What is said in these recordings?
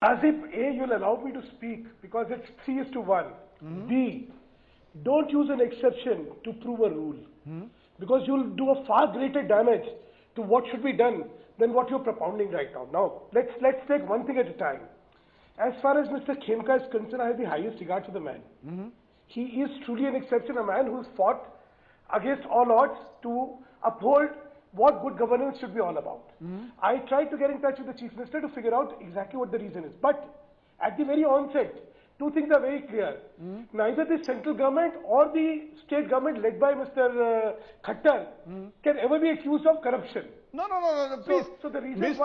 As if A, you'll allow me to speak because it's 3:1. B, don't use an exception to prove a rule because you'll do a far greater damage to what should be done than what you're propounding right now. Now, let's take one thing at a time. As far as Mr. Khemka is concerned, I have the highest regard for the man. He is truly an exception, a man who's fought against all odds to uphold what good governance should be all about. I tried to get in touch with the Chief Minister to figure out exactly what the reason is. But at the very onset, two things are very clear. Neither the central government or the state government led by Mr. Khattar can ever be accused of corruption. No, please. So the reason Of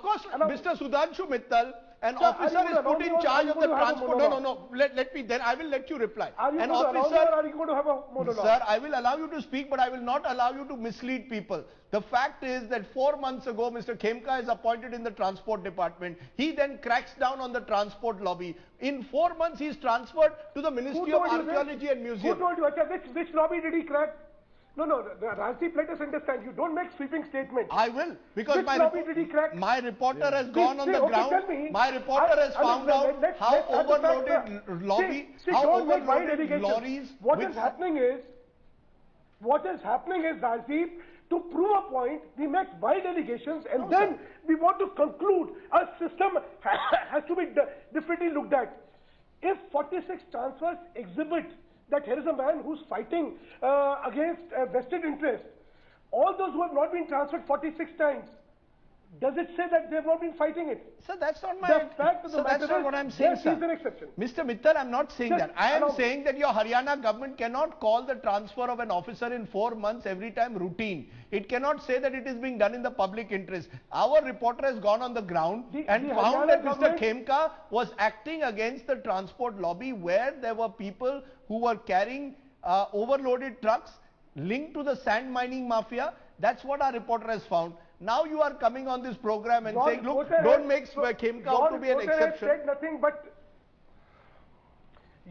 course, Mr. Sudhanshu Mittal, an officer is put in charge of the transport. No. Let me, then I will let you reply. Are you going to have a monologue? Sir, I will allow you to speak, but I will not allow you to mislead people. The fact is that 4 months ago, Mr. Khemka is appointed in the transport department. He then cracks down on the transport lobby. In 4 months, he is transferred to the Ministry of Archaeology and Museum. Who told you? Which lobby did he crack? No, Rajdeep, let us understand. You don't make sweeping statements. I will, because my reporter has gone on the ground. My reporter has found out how overloaded lobby, how overloaded lorries. What is happening is, Rajdeep, to prove a point, we make wide allegations and then we want to conclude a system has to be differently looked at. If 46 transfers exhibit that here is a man who's fighting against vested interest. All those who have not been transferred 46 times, does it say that they have not been fighting it? Sir, that's not my... that's not what I'm saying, sir. Is an exception. Mr. Mittal, I'm not saying that. I am saying that your Haryana government cannot call the transfer of an officer in 4 months every time routine. It cannot say that it is being done in the public interest. Our reporter has gone on the ground and found that Mr. Khemka was acting against the transport lobby where there were people who were carrying overloaded trucks linked to the sand mining mafia. That's what our reporter has found. Now you are coming on this program and saying, look, don't make Khemka out to be an exception.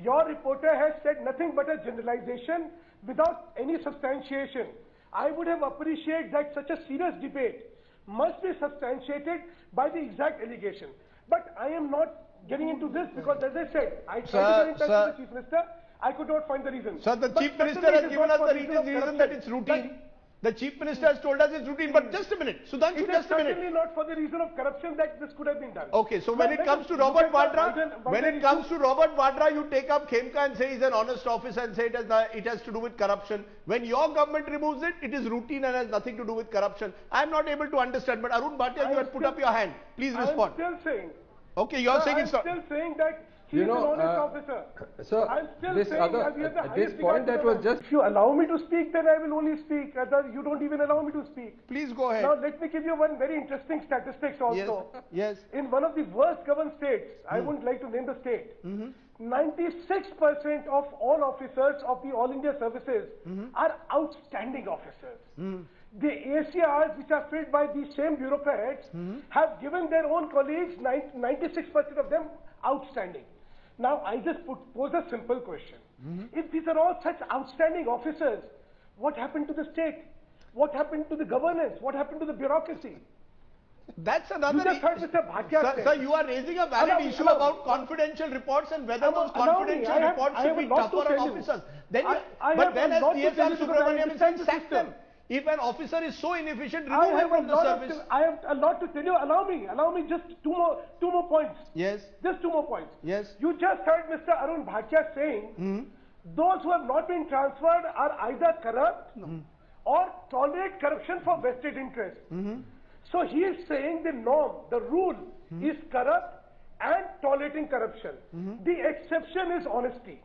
Your reporter has said nothing but a generalization without any substantiation. I would have appreciated that such a serious debate must be substantiated by the exact allegation. But I am not getting into this because, as I said, I tried to get in touch with the Chief Minister. I could not find the reason. Sir, the Chief Minister has given us the reason that it's routine. The Chief Minister has told us it's routine, but just a minute, Sudhanshu, just a minute. It is certainly not for the reason of corruption that this could have been done. Okay, so when it comes to Robert Vadra, you take up Khemka and say he's an honest officer and say it has to do with corruption. When your government removes it, it is routine and has nothing to do with corruption. I'm not able to understand, but Arun Bhatia, you had put up your hand. Please respond. I'm still saying. Okay, you are saying it's not. I'm still saying that he is an honest officer. So I'm still this saying at this point that was just... If you allow me to speak, then I will only speak. You don't even allow me to speak. Please go ahead. Now let me give you one very interesting statistics also. Yes. In one of the worst governed states, I wouldn't like to name the state, 96% of all officers of the All India services are outstanding officers. The ACRs, which are filled by the same bureaucrats, have given their own colleagues, 96% of them, outstanding. Now, I just pose a simple question. If these are all such outstanding officers, what happened to the state? What happened to the governance? What happened to the bureaucracy? That's another... You just heard Mr. Bhatia sir, you are raising a valid issue about confidential reports and whether those confidential reports should be tougher on officers. Then as CSR Subramaniam is saying, sack them. If an officer is so inefficient, remove him from the service. I have a lot to tell you. Allow me just two more points. Yes. Just 2 more points. Yes. You just heard Mr. Arun Bhatia saying those who have not been transferred are either corrupt or tolerate corruption for vested interest. So he is saying the norm, the rule is corrupt and tolerating corruption. The exception is honesty.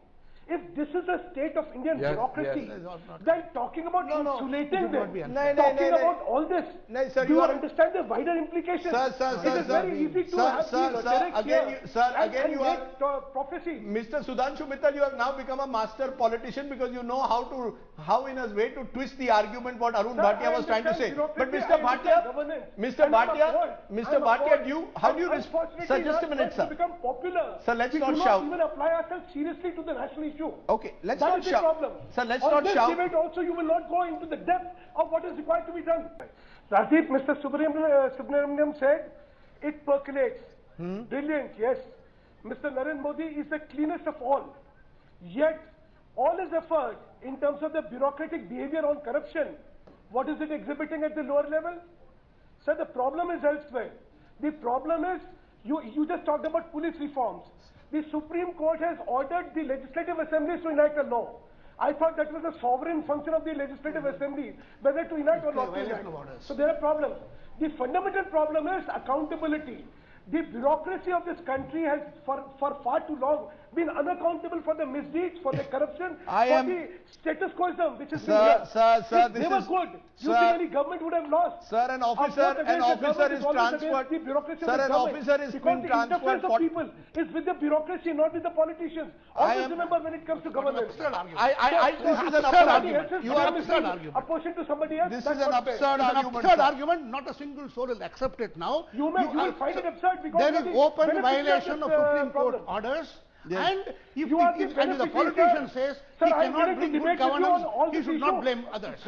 If this is the state of Indian bureaucracy, then talking about insulating them, talking about all this, do you understand the wider implications? It is very easy to have again you are prophecy. Mr. Sudhanshu Mittal, you have now become a master politician because you know how in a way to twist the argument what Arun Bhatia was trying to say. But Mr. Bhatia, how do you respond? Sir, just a minute, sir. Become popular. Sir, let's not shout. We do not even apply ourselves seriously to the national issue. Okay, let's not shout. Problem. Sir, let's not shout. Debate also, you will not go into the depth of what is required to be done. Rajdeep, Mr. Subramaniam said, it percolates. Brilliant, yes. Mr. Narendra Modi is the cleanest of all. Yet, all his effort in terms of the bureaucratic behavior on corruption, what is it exhibiting at the lower level? Sir, the problem is elsewhere. The problem is, you just talked about police reforms. The Supreme Court has ordered the legislative assemblies to enact a law. I thought that was a sovereign function of the legislative assembly, whether to enact or not to enact. So there are problems. The fundamental problem is accountability. The bureaucracy of this country has, for far too long, been unaccountable for the misdeeds, for the corruption, the status quoism, which is never good. You think any government would have lost? Sir, an officer is transferred. The bureaucracy Sir, of the an officer is being transferred. The interface of people is with the bureaucracy, not with the politicians. Always remember when it comes to governance. This is an absurd argument. You are absurd argument. Opposition to somebody else. This is an absurd argument. Absurd argument. Not a single soul will accept it now. You will find it absurd because there is open violation of Supreme Court orders. Yes. And if the politician says he cannot bring good governance, he should not blame others.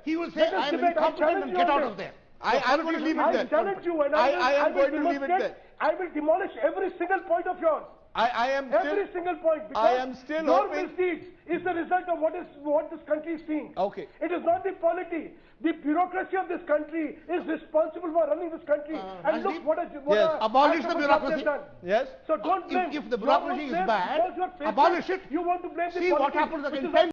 He will say, I am incompetent and get out of there. I am going to leave it there. I challenge you and I am going to leave it there. I will demolish every single point of yours. I am every single point, because I am still your hoping misdeeds is the result of what this country is seeing. Okay. It is not the polity. The bureaucracy of this country is responsible for running this country. And look what abolish the bureaucracy. Yes. So don't blame. If the bureaucracy is bad, abolish it. You want to blame the See what happens again.